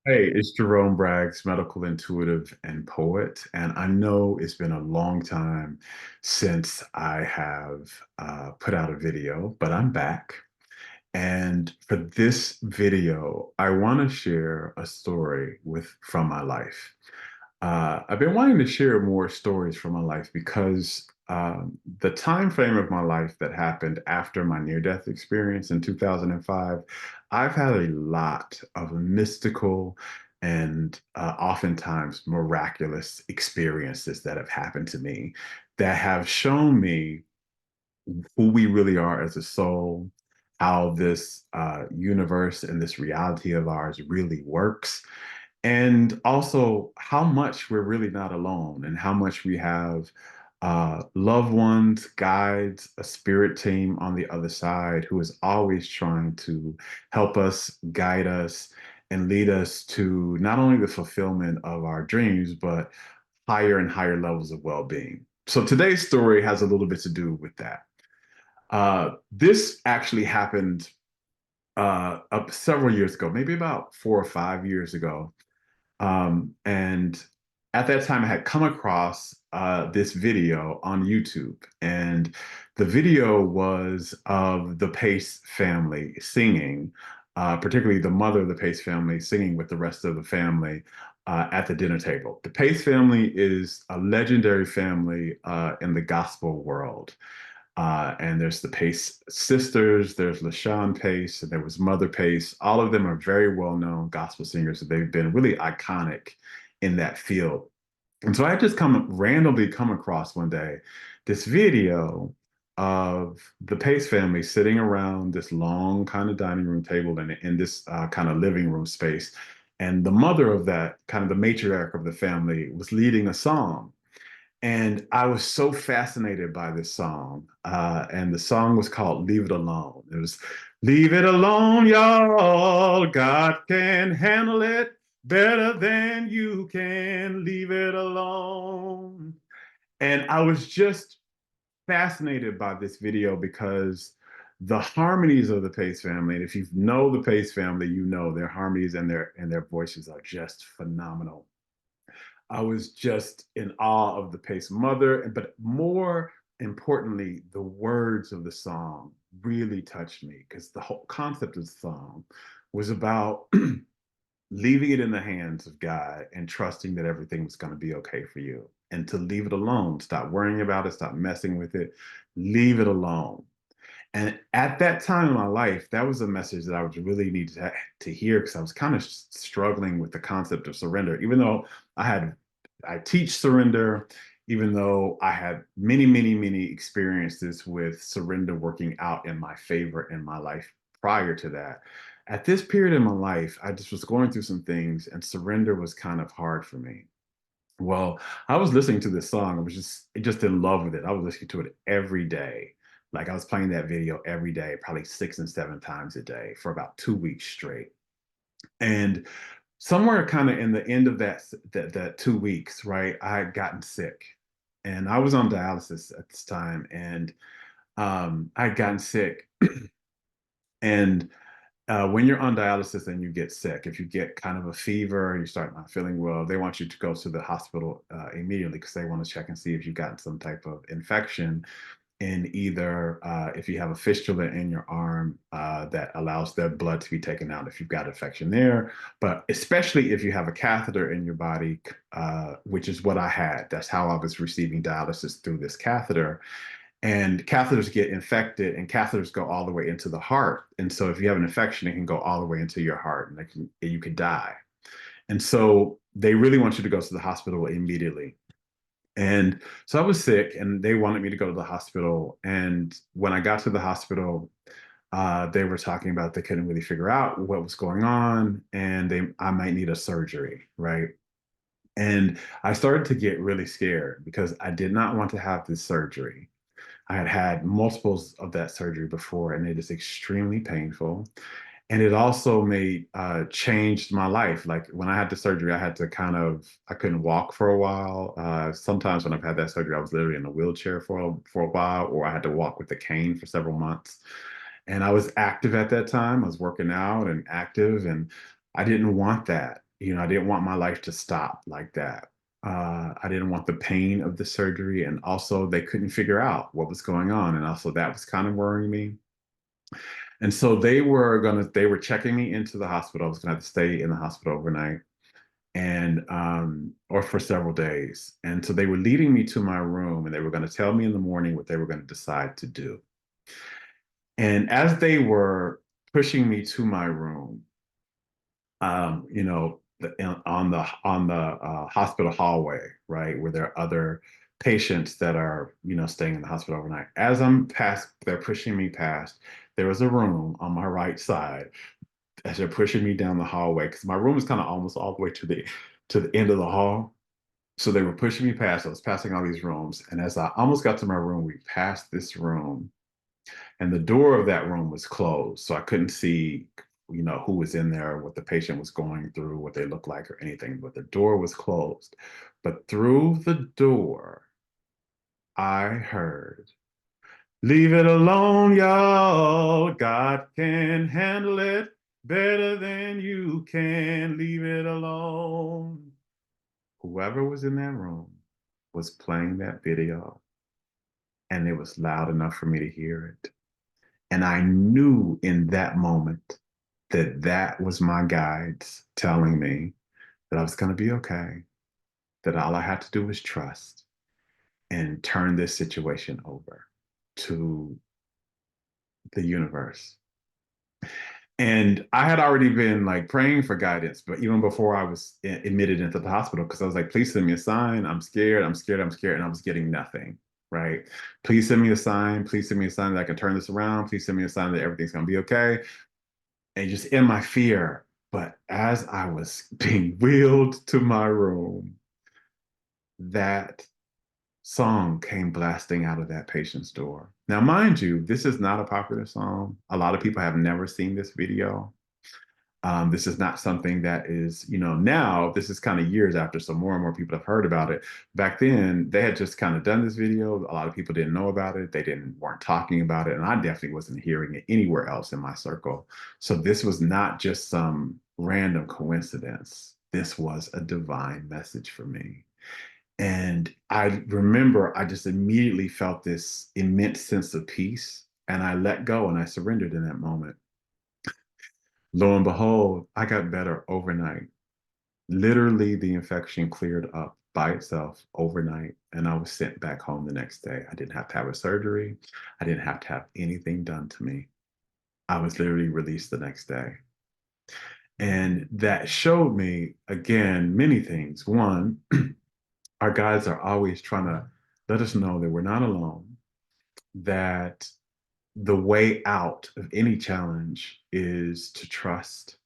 Hey, it's Jerome Braggs, medical intuitive and poet. And I know it's been a long time since I have put out a video, but I'm back. And for this video, I want to share a story from my life. I've been wanting to share more stories from my life because the time frame of my life that happened after my near-death experience in 2005, I've had a lot of mystical and oftentimes miraculous experiences that have happened to me that have shown me who we really are as a soul, how this universe and this reality of ours really works, and also how much we're really not alone and how much we have loved ones, guides, a spirit team on the other side who is always trying to help us, guide us, and lead us to not only the fulfillment of our dreams, but higher and higher levels of well-being. So today's story has a little bit to do with that. This actually happened up several years ago, maybe about 4 or 5 years ago. And at that time, I had come across this video on YouTube, and the video was of the Pace family singing, particularly the mother of the Pace family singing with the rest of the family at the dinner table. The Pace family is a legendary family in the gospel world. And there's the Pace sisters, there's LaShawn Pace, and there was Mother Pace. All of them are very well-known gospel singers. They've been really iconic in that field. And so I just randomly come across one day this video of the Pace family sitting around this long kind of dining room table in this kind of living room space. And the mother of that, kind of the matriarch of the family, was leading a song. And I was so fascinated by this song. And the song was called Leave It Alone. It was, Leave it alone, y'all. God can handle it better than you can. Leave it alone. And I was just fascinated by this video because the harmonies of the Pace family, and if you know the Pace family, you know their harmonies and their voices are just phenomenal. I was just in awe of the Pace mother, but more importantly, the words of the song really touched me because the whole concept of the song was about leaving it in the hands of God and trusting that everything was going to be okay for you and to leave it alone. Stop worrying about it, stop messing with it, leave it alone. And at that time in my life, that was a message that I was really needed to hear because I was kind of struggling with the concept of surrender. Even though I teach surrender, even though I had many, many, many experiences with surrender working out in my favor in my life prior to that. At this period in my life, I just was going through some things and surrender was kind of hard for me. Well, I was listening to this song. I was just in love with it. I was listening to it every day. Like I was playing that video every day, probably 6 and 7 times a day for about 2 weeks straight. And somewhere kind of in the end of that 2 weeks, right, I had gotten sick. And I was on dialysis at this time, and I had gotten sick. And when you're on dialysis and you get sick, if you get kind of a fever, you start not feeling well, they want you to go to the hospital immediately because they want to check and see if you've gotten some type of infection in either if you have a fistula in your arm that allows their blood to be taken out if you've got infection there, but especially if you have a catheter in your body, which is what I had. That's how I was receiving dialysis through this catheter. And catheters get infected and catheters go all the way into the heart. And so if you have an infection, it can go all the way into your heart and you could die. And so they really want you to go to the hospital immediately. And so I was sick and they wanted me to go to the hospital. And when I got to the hospital, they were talking about they couldn't really figure out what was going on and I might need a surgery, right? And I started to get really scared because I did not want to have this surgery. I had had multiples of that surgery before, and it is extremely painful. And it also made changed my life. Like when I had the surgery, I couldn't walk for a while. Sometimes when I've had that surgery, I was literally in a wheelchair for a while, or I had to walk with a cane for several months. And I was active at that time. I was working out and active, and I didn't want that. I didn't want my life to stop like that. I didn't want the pain of the surgery, and also they couldn't figure out what was going on, and also that was kind of worrying me. And so they were checking me into the hospital. I was gonna have to stay in the hospital overnight, and or for several days. And so they were leading me to my room, and they were going to tell me in the morning what they were going to decide to do. And as they were pushing me to my room, on the hospital hallway, right, where there are other patients that are, staying in the hospital overnight. As they're pushing me past. There was a room on my right side as they're pushing me down the hallway because my room is kind of almost all the way to the end of the hall. So they were pushing me past. I was passing all these rooms, and as I almost got to my room, we passed this room, and the door of that room was closed, so I couldn't see, who was in there, what the patient was going through, what they looked like, or anything. But the door was closed. But through the door, I heard, "Leave it alone, y'all. God can handle it better than you can. Leave it alone." Whoever was in that room was playing that video, and it was loud enough for me to hear it. And I knew in that moment that that was my guides telling me that I was going to be okay, that all I had to do was trust and turn this situation over to the universe. And I had already been like praying for guidance, but even before I was admitted into the hospital, because I was like, please send me a sign. I'm scared. I'm scared. I'm scared. And I was getting nothing. Right. Please send me a sign. Please send me a sign that I can turn this around. Please send me a sign that everything's going to be okay. And just in my fear. But as I was being wheeled to my room, that song came blasting out of that patient's door. Now, mind you, this is not a popular song. A lot of people have never seen this video. This is not something that is, now this is kind of years after, so more and more people have heard about it. Back then, they had just kind of done this video. A lot of people didn't know about it. They weren't talking about it, and I definitely wasn't hearing it anywhere else in my circle. So this was not just some random coincidence. This was a divine message for me. And I remember I just immediately felt this immense sense of peace, and I let go and I surrendered in that moment. Lo and behold, I got better overnight. Literally, the infection cleared up by itself overnight, and I was sent back home the next day. I didn't have to have a surgery. I didn't have to have anything done to me. I was literally released the next day. And that showed me, again, many things. One, our guides are always trying to let us know that we're not alone, that the way out of any challenge is to trust,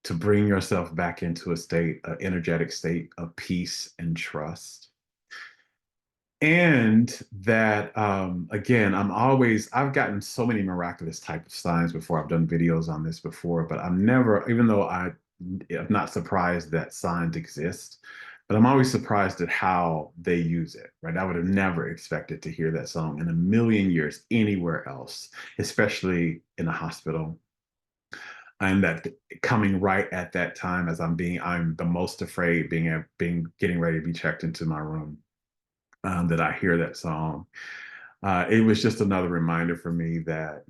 to bring yourself back into a state, an energetic state of peace and trust. And that, again, I've gotten so many miraculous type of signs before. I've done videos on this before, but I'm never, even though I'm not surprised that signs exist, but I'm always surprised at how they use it, right? I would have never expected to hear that song in a million years anywhere else, especially in a hospital. And that coming right at that time as I'm the most afraid, getting ready to be checked into my room, that I hear that song. It was just another reminder for me that,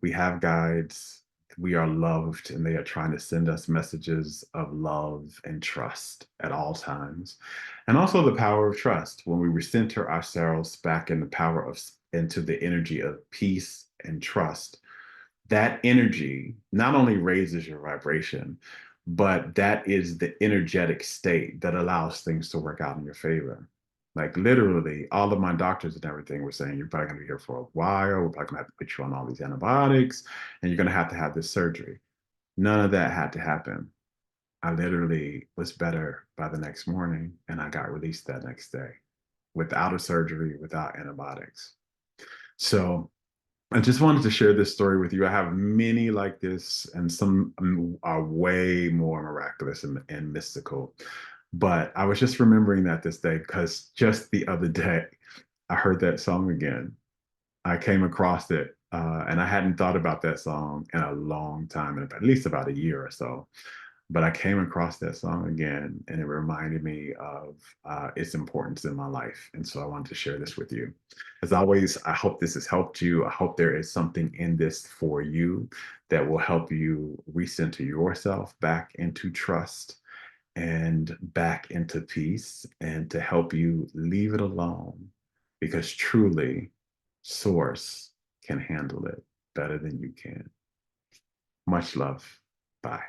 we have guides, we are loved, and they are trying to send us messages of love and trust at all times. And also the power of trust when we recenter ourselves back into the energy of peace and trust. That energy not only raises your vibration, but that is the energetic state that allows things to work out in your favor. Like literally, all of my doctors and everything were saying, you're probably going to be here for a while. We're probably going to have to put you on all these antibiotics, and you're going to have this surgery. None of that had to happen. I literally was better by the next morning, and I got released that next day without a surgery, without antibiotics. So I just wanted to share this story with you. I have many like this, and some are way more miraculous and mystical. But I was just remembering that this day because just the other day, I heard that song again. I came across it, and I hadn't thought about that song in a long time, at least about a year or so. But I came across that song again, and it reminded me of its importance in my life. And so I wanted to share this with you. As always, I hope this has helped you. I hope there is something in this for you that will help you recenter yourself back into trust and back into peace, and to help you leave it alone, because truly, Source can handle it better than you can. Much love. Bye.